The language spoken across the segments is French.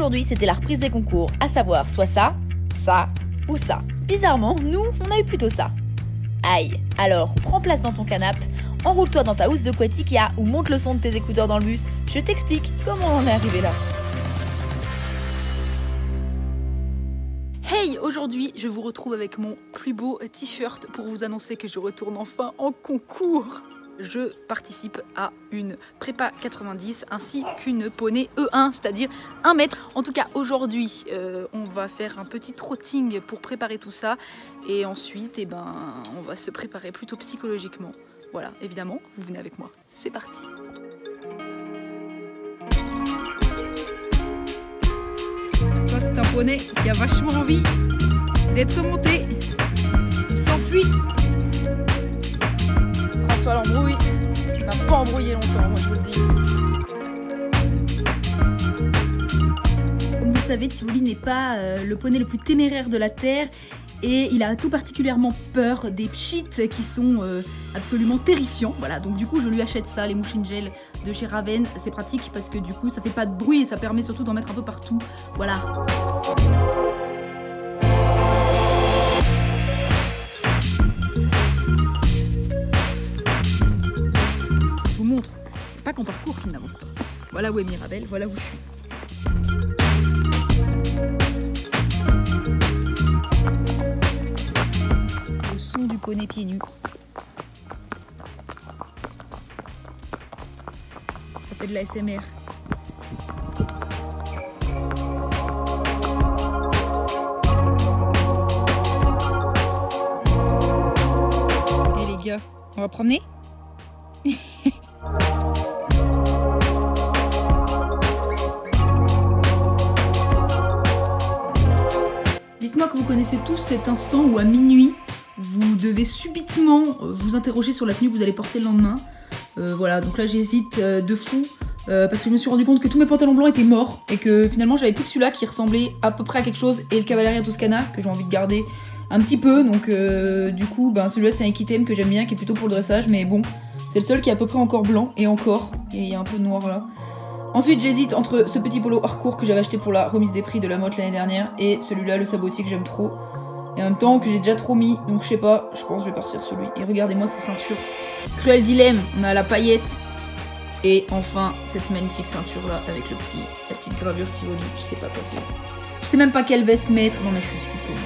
Aujourd'hui, c'était la reprise des concours, à savoir soit ça, ça ou ça. Bizarrement, nous, on a eu plutôt ça. Aïe, alors prends place dans ton canapé, enroule-toi dans ta housse de couette Ikea ou monte le son de tes écouteurs dans le bus, je t'explique comment on en est arrivé là. Hey, aujourd'hui je vous retrouve avec mon plus beau t-shirt pour vous annoncer que je retourne enfin en concours. Je participe à une prépa 90 ainsi qu'une poney E1, c'est-à-dire 1 mètre. En tout cas, aujourd'hui, on va faire un petit trotting pour préparer tout ça. Et ensuite, on va se préparer plutôt psychologiquement. Voilà, évidemment, vous venez avec moi. C'est parti. Ça, c'est un poney qui a vachement envie d'être monté. Il s'enfuit. François l'embrouille, il m'a pas embrouillé longtemps, moi je vous le dis. Comme vous le savez, Tivoli n'est pas le poney le plus téméraire de la Terre et il a tout particulièrement peur des pchites qui sont absolument terrifiants. Voilà, donc du coup je lui achète ça, les mouchines gel de chez Raven. C'est pratique parce que du coup ça fait pas de bruit et ça permet surtout d'en mettre un peu partout. Voilà. Pas qu'en parcours qu'il n'avance pas. Voilà où est Mirabelle, voilà où je suis. Le son du poney pieds nus. Ça fait de la SMR. Et les gars, on va promener? Dites-moi que vous connaissez tous cet instant où à minuit, vous devez subitement vous interroger sur la tenue que vous allez porter le lendemain. Voilà, donc là j'hésite de fou parce que je me suis rendu compte que tous mes pantalons blancs étaient morts et que finalement j'avais plus que celui-là qui ressemblait à peu près à quelque chose et le Cavalleria Toscana que j'ai envie de garder un petit peu. Donc du coup, celui-là c'est un Equitem que j'aime bien, qui est plutôt pour le dressage, mais bon, c'est le seul qui est à peu près encore blanc et encore, et il y a un peu de noir là. Ensuite j'hésite entre ce petit polo hardcore que j'avais acheté pour la remise des prix de la motte l'année dernière et celui-là, le sabotier que j'aime trop. Et en même temps que j'ai déjà trop mis, donc je sais pas, je pense que je vais partir sur lui. Et regardez-moi ces ceintures. Cruel dilemme, on a la paillette. Et enfin cette magnifique ceinture là avec la petite gravure Tivoli, je sais pas quoi faire. Je sais même pas quelle veste mettre, non mais je suis paumée.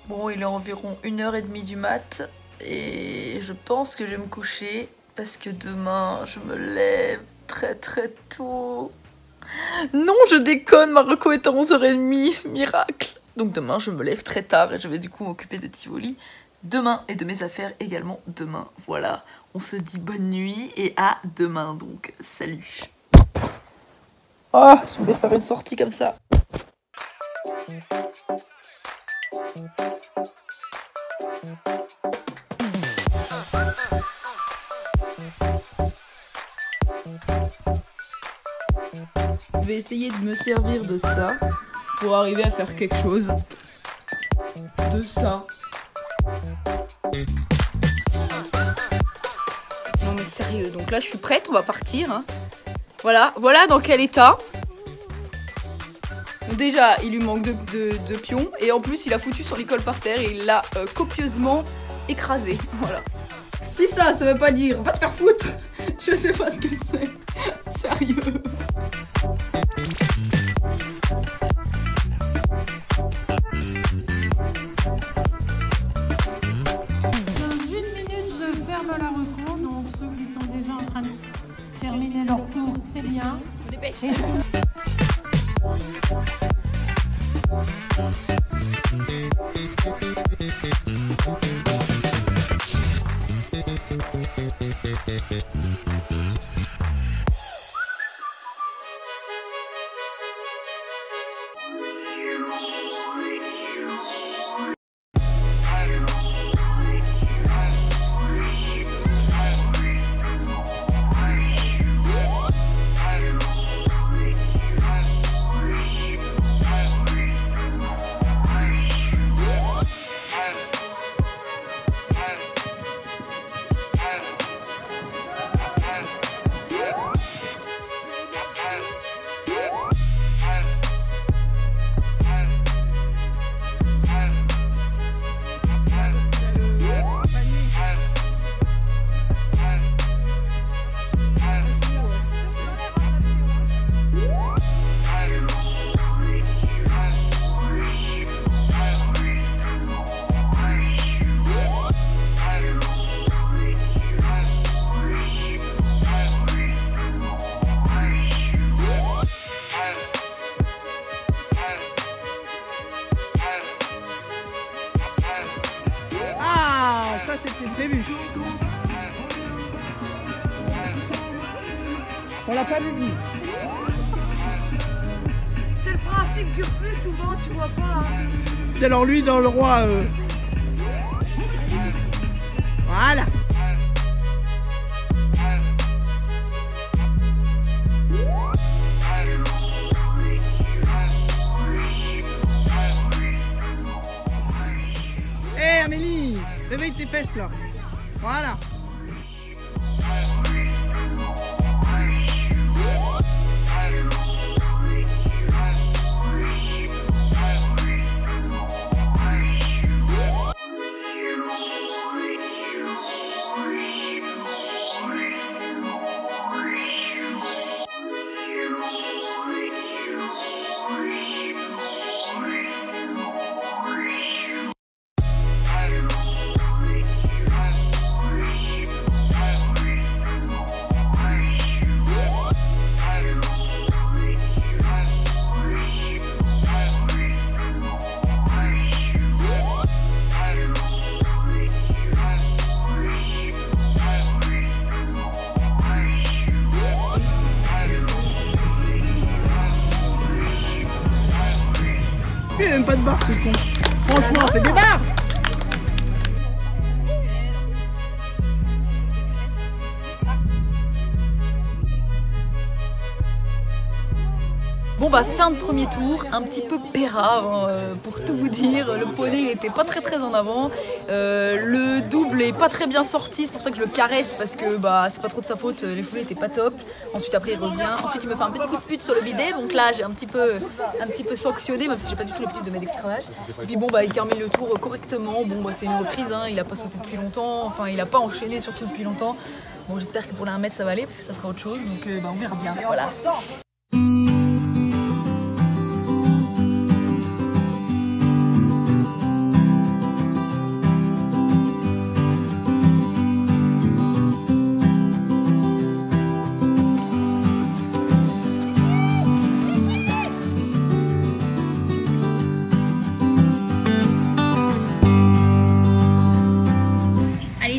Bon, il est environ 1h30 du mat. Et je pense que je vais me coucher parce que demain je me lève très tôt. Non, je déconne, ma reco est à 11h30, miracle. Donc demain je me lève très tard et je vais du coup m'occuper de Tivoli demain et de mes affaires également demain. Voilà, on se dit bonne nuit et à demain donc, salut. Oh, je voulais faire une sortie comme ça. Je vais essayer de me servir de ça pour arriver à faire quelque chose de ça. Non mais sérieux, donc là je suis prête, on va partir. Hein. Voilà dans quel état. Déjà il lui manque de pions et en plus il a foutu son école par terre et il l'a copieusement écrasé. Voilà. Si ça veut pas dire va te faire foutre, je sais pas ce que c'est. Sérieux. Terminer leur tour, c'est bien. Dépêchez. On l'a pas vu venir. C'est le principe du refus, souvent tu vois pas. Et alors lui dans le roi. Voilà. Hé Amélie, réveille tes fesses là. Voilà. Il n'aime pas de barre ce con. Franchement, on fait des barres. Bon bah fin de premier tour, un petit peu pérave pour tout vous dire, le poney il était pas très en avant, le double est pas très bien sorti, c'est pour ça que je le caresse parce que bah c'est pas trop de sa faute, les foulées étaient pas top, ensuite après il revient, ensuite il me fait un petit coup de pute sur le bidet, donc là j'ai un petit peu sanctionné même si j'ai pas du tout l'habitude de mettre des cravages, et puis bon bah il termine le tour correctement, bon bah c'est une reprise, hein, il a pas sauté depuis longtemps, enfin il a pas enchaîné surtout depuis longtemps, bon j'espère que pour les 1 mètre ça va aller parce que ça sera autre chose, donc bah, on verra bien, voilà.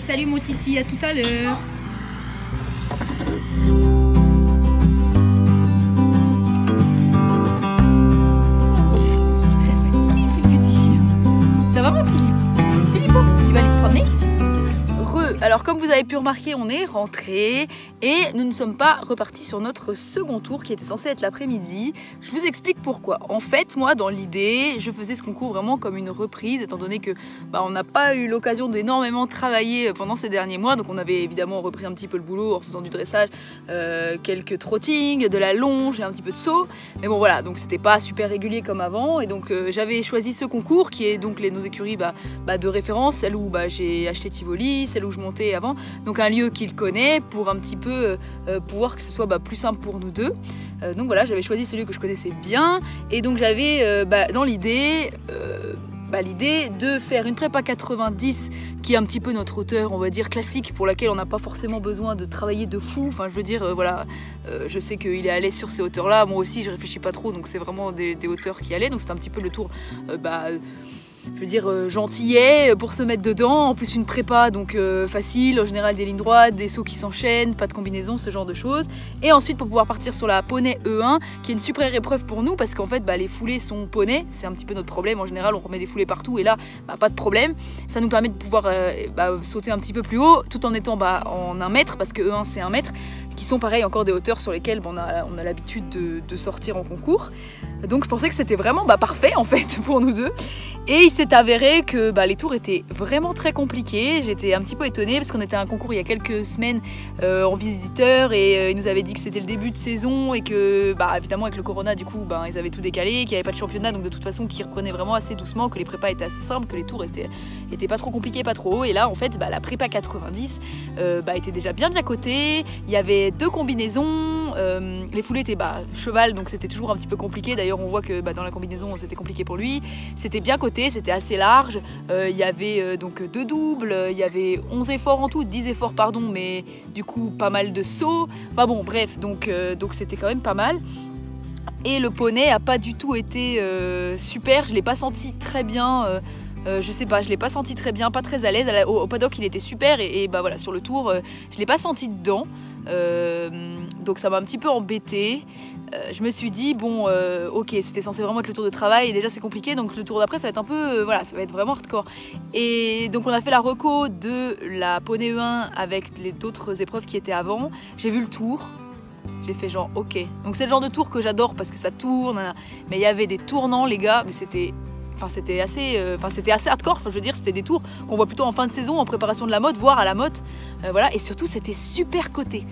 Salut mon Titi, à tout à l'heure. Ça va mon Philippe? Philippot, tu vas aller te promener? Alors comme vous avez pu remarquer, on est rentré et nous ne sommes pas repartis sur notre second tour qui était censé être l'après-midi. Je vous explique pourquoi. En fait, moi dans l'idée, je faisais ce concours vraiment comme une reprise étant donné que bah, on n'a pas eu l'occasion d'énormément travailler pendant ces derniers mois. Donc on avait évidemment repris un petit peu le boulot en faisant du dressage, quelques trottings, de la longe et un petit peu de saut. Mais bon voilà, donc c'était pas super régulier comme avant et donc j'avais choisi ce concours qui est donc nos écuries de référence, celle où j'ai acheté Tivoli, celle où je montais avant, donc un lieu qu'il connaît pour un petit peu pouvoir que ce soit plus simple pour nous deux. Donc voilà, j'avais choisi celui que je connaissais bien et donc j'avais dans l'idée de faire une prépa 90 qui est un petit peu notre hauteur, on va dire classique, pour laquelle on n'a pas forcément besoin de travailler de fou. Enfin, je veux dire, voilà, je sais qu'il est à l'aise sur ces hauteurs-là. Moi aussi, je réfléchis pas trop, donc c'est vraiment des hauteurs qui allaient. Donc c'est un petit peu le tour, je veux dire, gentillet pour se mettre dedans. En plus, une prépa, donc facile, en général des lignes droites, des sauts qui s'enchaînent, pas de combinaison, ce genre de choses. Et ensuite, pour pouvoir partir sur la poney E1, qui est une super épreuve pour nous, parce qu'en fait, les foulées sont poney. C'est un petit peu notre problème. En général, on remet des foulées partout, et là, pas de problème. Ça nous permet de pouvoir sauter un petit peu plus haut, tout en étant en 1 mètre, parce que E1, c'est 1 mètre, qui sont pareil encore des hauteurs sur lesquelles on a l'habitude de sortir en concours. Donc je pensais que c'était vraiment parfait en fait pour nous deux. Et il s'est avéré que les tours étaient vraiment très compliqués. J'étais un petit peu étonnée parce qu'on était à un concours il y a quelques semaines en visiteur et ils nous avaient dit que c'était le début de saison et que évidemment avec le corona du coup ils avaient tout décalé, qu'il n'y avait pas de championnat, donc de toute façon qu'ils reprenaient vraiment assez doucement, que les prépas étaient assez simples, que les tours étaient pas trop compliqués, pas trop hauts. Et là en fait la prépa 90 était déjà bien cotée. Il y avait 2 combinaisons, les foulées étaient cheval, donc c'était toujours un petit peu compliqué. D'ailleurs on voit que dans la combinaison c'était compliqué pour lui. C'était bien coté, c'était assez large, il y avait donc 2 doubles, il y avait 11 efforts en tout, 10 efforts pardon, mais du coup pas mal de sauts. Enfin bon bref, donc c'était quand même pas mal. Et le poney a pas du tout été super, je l'ai pas senti très bien. Je sais pas, je l'ai pas senti très bien, pas très à l'aise. Au paddock il était super et voilà, sur le tour je l'ai pas senti dedans. Donc ça m'a un petit peu embêtée. Je me suis dit bon ok, c'était censé vraiment être le tour de travail et déjà c'est compliqué, donc le tour d'après ça va être un peu voilà, ça va être vraiment hardcore. Et donc on a fait la reco de la poney E1 avec les d'autres épreuves qui étaient avant. J'ai vu le tour, j'ai fait genre ok, donc c'est le genre de tour que j'adore parce que ça tourne, mais il y avait des tournants les gars, mais c'était assez hardcore. Enfin, je veux dire, c'était des tours qu'on voit plutôt en fin de saison, en préparation de la mode, voire à la mode. Voilà. Et surtout, c'était super coté.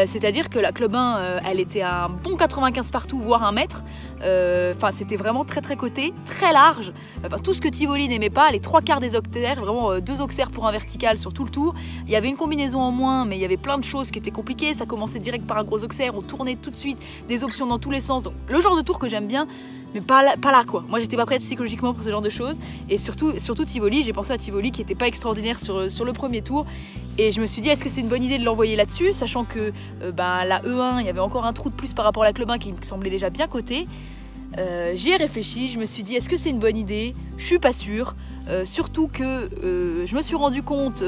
C'est-à-dire que la Club 1, elle était à un bon 95 partout, voire 1 mètre. Enfin, c'était vraiment très très coté, très large. Enfin, tout ce que Tivoli n'aimait pas, les 3/4 des auxerres, vraiment 2 auxerres pour un vertical sur tout le tour. Il y avait une combinaison en moins, mais il y avait plein de choses qui étaient compliquées. Ça commençait direct par un gros auxerre, on tournait tout de suite, des options dans tous les sens. Donc, le genre de tour que j'aime bien. Mais pas là quoi. Moi j'étais pas prête psychologiquement pour ce genre de choses. Et surtout Tivoli, j'ai pensé à Tivoli qui était pas extraordinaire sur le premier tour. Et je me suis dit est-ce que c'est une bonne idée de l'envoyer là-dessus, sachant que la E1, il y avait encore un trou de plus par rapport à la Club 1 qui me semblait déjà bien coté. J'y ai réfléchi, je me suis dit est-ce que c'est une bonne idée? Je suis pas sûre. Surtout que je me suis rendu compte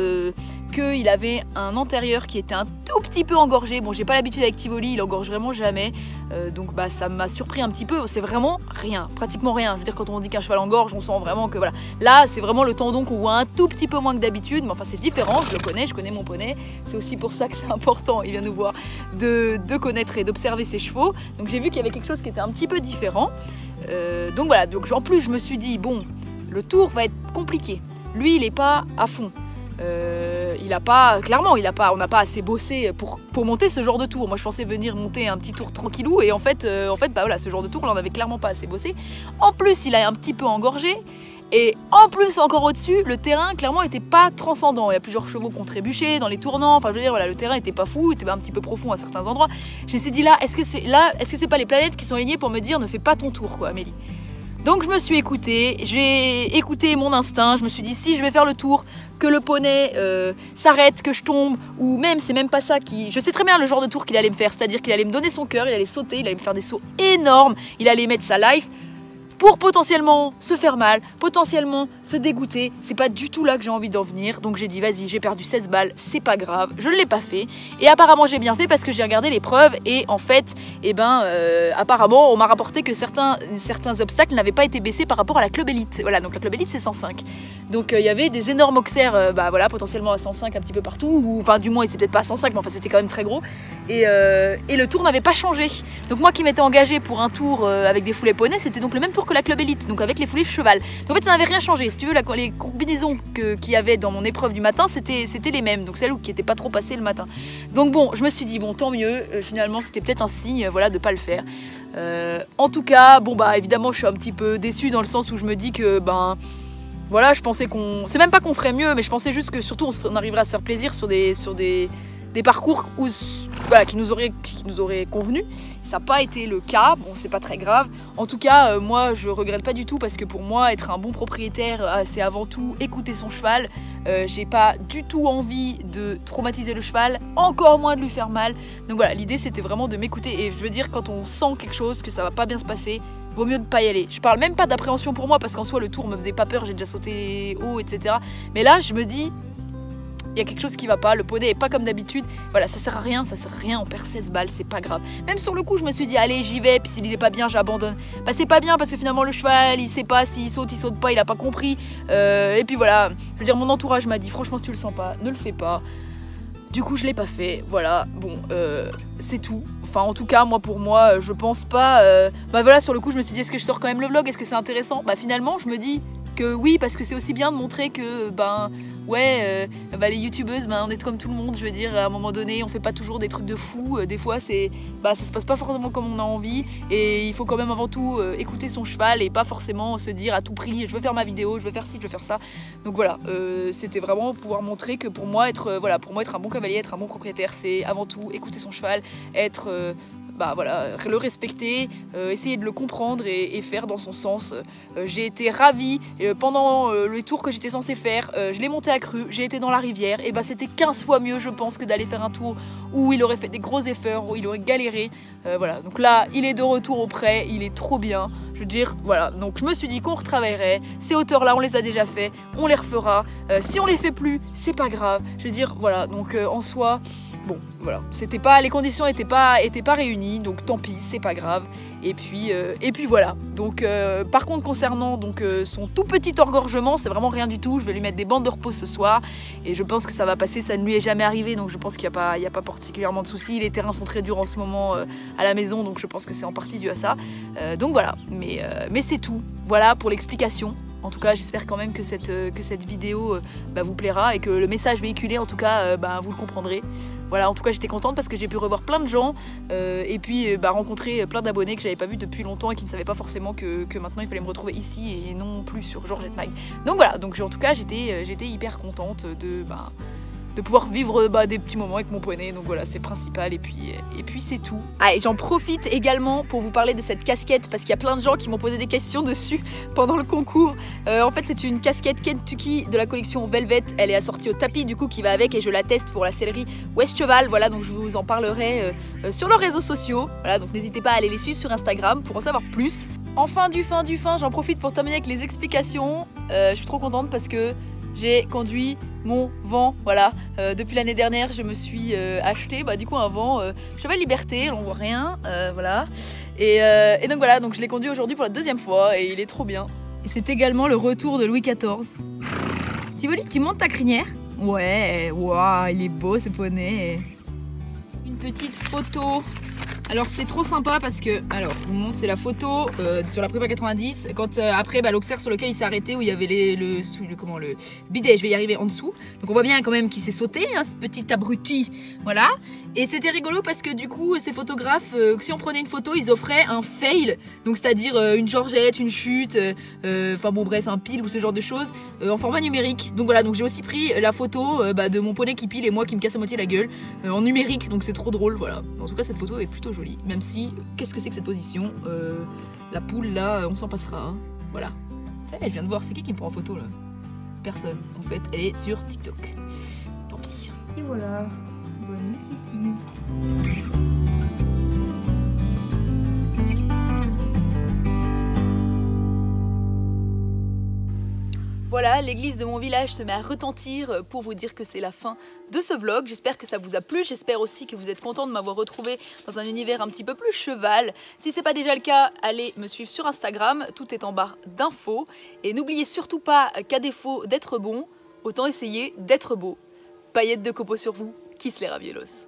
qu'il avait un antérieur qui était un tout petit peu engorgé. Bon, j'ai pas l'habitude avec Tivoli, il engorge vraiment jamais. Donc ça m'a surpris un petit peu. C'est vraiment rien, pratiquement rien. Je veux dire, quand on dit qu'un cheval engorge, on sent vraiment que voilà. Là, c'est vraiment le tendon qu'on voit un tout petit peu moins que d'habitude. Mais enfin, c'est différent, je connais mon poney. C'est aussi pour ça que c'est important, il vient nous voir, de connaître et d'observer ses chevaux. Donc j'ai vu qu'il y avait quelque chose qui était un petit peu différent. Donc voilà, donc en plus je me suis dit, bon, le tour va être compliqué. Lui, il est pas à fond. On n'a pas assez bossé pour monter ce genre de tour. Moi, je pensais venir monter un petit tour tranquillou et en fait, ce genre de tour, là, on avait clairement pas assez bossé. En plus, il a un petit peu engorgé et en plus, encore au-dessus, le terrain, clairement, était pas transcendant. Il y a plusieurs chevaux qui ont trébuché dans les tournants. Enfin, je veux dire, voilà, le terrain était pas fou, il était un petit peu profond à certains endroits. Je me suis dit là, est-ce que c'est pas les planètes qui sont alignées pour me dire ne fais pas ton tour, quoi, Amélie? Donc je me suis écoutée, j'ai écouté mon instinct, je me suis dit si je vais faire le tour, que le poney s'arrête, que je tombe, ou même, c'est même pas ça qui... Je sais très bien le genre de tour qu'il allait me faire, c'est-à-dire qu'il allait me donner son cœur, il allait sauter, il allait me faire des sauts énormes, il allait mettre sa life pour potentiellement se faire mal, potentiellement se dégoûter. C'est pas du tout là que j'ai envie d'en venir. Donc j'ai dit vas-y, j'ai perdu 16 balles, c'est pas grave, je ne l'ai pas fait. Et apparemment j'ai bien fait parce que j'ai regardé les preuves et en fait, apparemment on m'a rapporté que certains obstacles n'avaient pas été baissés par rapport à la Club Elite. Voilà, donc la Club Elite c'est 105. Donc il y avait des énormes auxerres, potentiellement à 105 un petit peu partout, ou enfin du moins il était peut-être pas à 105, mais enfin c'était quand même très gros. Et le tour n'avait pas changé. Donc moi qui m'étais engagée pour un tour avec des foulées poney, c'était donc le même tour que la Club Elite, donc avec les foulées cheval. Donc en fait ça n'avait rien changé. Si tu veux, les combinaisons qu'il y avait dans mon épreuve du matin, c'était les mêmes, donc celles qui n'étaient pas trop passées le matin. Donc bon, je me suis dit bon, tant mieux. Finalement c'était peut-être un signe, voilà, de pas le faire. En tout cas, bon évidemment je suis un petit peu déçue dans le sens où je me dis que voilà, je pensais c'est même pas qu'on ferait mieux, mais je pensais juste que surtout on arriverait à se faire plaisir sur des parcours qui nous auraient convenu. Ça n'a pas été le cas, bon c'est pas très grave. En tout cas, moi je regrette pas du tout parce que pour moi être un bon propriétaire, c'est avant tout écouter son cheval. J'ai pas du tout envie de traumatiser le cheval, encore moins de lui faire mal. Donc voilà, l'idée c'était vraiment de m'écouter et je veux dire quand on sent quelque chose, que ça va pas bien se passer, vaut mieux ne pas y aller. Je parle même pas d'appréhension pour moi parce qu'en soi le tour me faisait pas peur, j'ai déjà sauté haut, etc. Mais là je me dis, il y a quelque chose qui va pas, le poney est pas comme d'habitude, voilà, ça sert à rien, on perd 16 balles, c'est pas grave. Même sur le coup, je me suis dit, allez, j'y vais, puis s'il est pas bien, j'abandonne. C'est pas bien parce que finalement, le cheval, il sait pas s'il saute pas, il a pas compris. Et puis voilà, je veux dire, mon entourage m'a dit, franchement, si tu le sens pas, ne le fais pas. Du coup, je l'ai pas fait, voilà, bon, c'est tout. Enfin, en tout cas, pour moi, je pense pas. Voilà, sur le coup, je me suis dit, est-ce que je sors quand même le vlog, est-ce que c'est intéressant? Finalement, je me dis que oui, parce que c'est aussi bien de montrer que, les youtubeuses, on est comme tout le monde, je veux dire, à un moment donné, on fait pas toujours des trucs de fou, des fois, ça se passe pas forcément comme on a envie, et il faut quand même avant tout écouter son cheval et pas forcément se dire à tout prix, je veux faire ma vidéo, je veux faire ci, je veux faire ça. Donc voilà, c'était vraiment pouvoir montrer que pour moi, être un bon cavalier, être un bon propriétaire, c'est avant tout écouter son cheval, être... le respecter, essayer de le comprendre et faire dans son sens. J'ai été ravie pendant les tours que j'étais censée faire, je l'ai monté à cru, j'ai été dans la rivière, et c'était 15 fois mieux je pense que d'aller faire un tour où il aurait fait des gros efforts, où il aurait galéré. Voilà, donc là il est de retour au pré, il est trop bien, je veux dire, voilà, donc je me suis dit qu'on retravaillerait, ces hauteurs là on les a déjà fait, on les refera, si on les fait plus, c'est pas grave, je veux dire, voilà, donc en soi... bon, voilà, c'était pas, les conditions étaient pas réunies, donc tant pis, c'est pas grave. Et puis voilà. Donc par contre concernant son tout petit engorgement, c'est vraiment rien du tout. Je vais lui mettre des bandes de repos ce soir et je pense que ça va passer. Ça ne lui est jamais arrivé, donc je pense qu'il n'y a pas particulièrement de soucis. Les terrains sont très durs en ce moment à la maison, donc je pense que c'est en partie dû à ça. Donc voilà, mais c'est tout. Voilà pour l'explication. En tout cas, j'espère quand même que cette vidéo vous plaira et que le message véhiculé, en tout cas, vous le comprendrez. Voilà, en tout cas, j'étais contente parce que j'ai pu revoir plein de gens et puis rencontrer plein d'abonnés que j'avais pas vus depuis longtemps et qui ne savaient pas forcément que maintenant il fallait me retrouver ici et non plus sur Georgette Mag. Donc voilà, donc en tout cas, j'étais hyper contente de pouvoir vivre des petits moments avec mon poney, donc voilà, c'est principal, et puis c'est tout. Ah, et j'en profite également pour vous parler de cette casquette, parce qu'il y a plein de gens qui m'ont posé des questions dessus pendant le concours. En fait, c'est une casquette Kentucky de la collection Velvet, elle est assortie au tapis du coup qui va avec, et je la teste pour la sellerie West Cheval, voilà, donc je vous en parlerai sur leurs réseaux sociaux, voilà, donc n'hésitez pas à aller les suivre sur Instagram pour en savoir plus. Enfin du fin, j'en profite pour terminer avec les explications, je suis trop contente parce que j'ai conduit mon vent, voilà. Depuis l'année dernière, je me suis acheté du coup un vent Cheval Liberté, on voit rien, voilà. Et donc voilà, donc je l'ai conduit aujourd'hui pour la deuxième fois et il est trop bien. Et c'est également le retour de Louis XIV. Tivoli, tu montes ta crinière? Ouais, waouh, il est beau ce poney. Une petite photo. Alors c'est trop sympa parce que, alors je vous montre, c'est la photo sur la prépa 90 quand après l'Auxerre sur lequel il s'est arrêté où il y avait le bidet, je vais y arriver en dessous. Donc on voit bien quand même qu'il s'est sauté, hein, ce petit abruti, voilà. Et c'était rigolo parce que du coup ces photographes, si on prenait une photo, ils offraient un fail, donc c'est-à-dire une Georgette, une chute, enfin bon bref un pile ou ce genre de choses en format numérique. Donc voilà, donc j'ai aussi pris la photo de mon poney qui pile et moi qui me casse à moitié la gueule en numérique, donc c'est trop drôle, voilà. En tout cas cette photo est plutôt jolie, même si, qu'est-ce que c'est que cette position, la poule là, on s'en passera, hein. Voilà. Je viens de voir, c'est qui me prend en photo là? Personne, en fait, elle est sur TikTok. Tant pis. Et voilà, bonne Kitty. Voilà, l'église de mon village se met à retentir pour vous dire que c'est la fin de ce vlog. J'espère que ça vous a plu, j'espère aussi que vous êtes content de m'avoir retrouvé dans un univers un petit peu plus cheval. Si c'est pas déjà le cas, allez me suivre sur Instagram, tout est en barre d'infos. Et n'oubliez surtout pas qu'à défaut d'être bon, autant essayer d'être beau. Paillettes de copeaux sur vous, kiss les raviolos.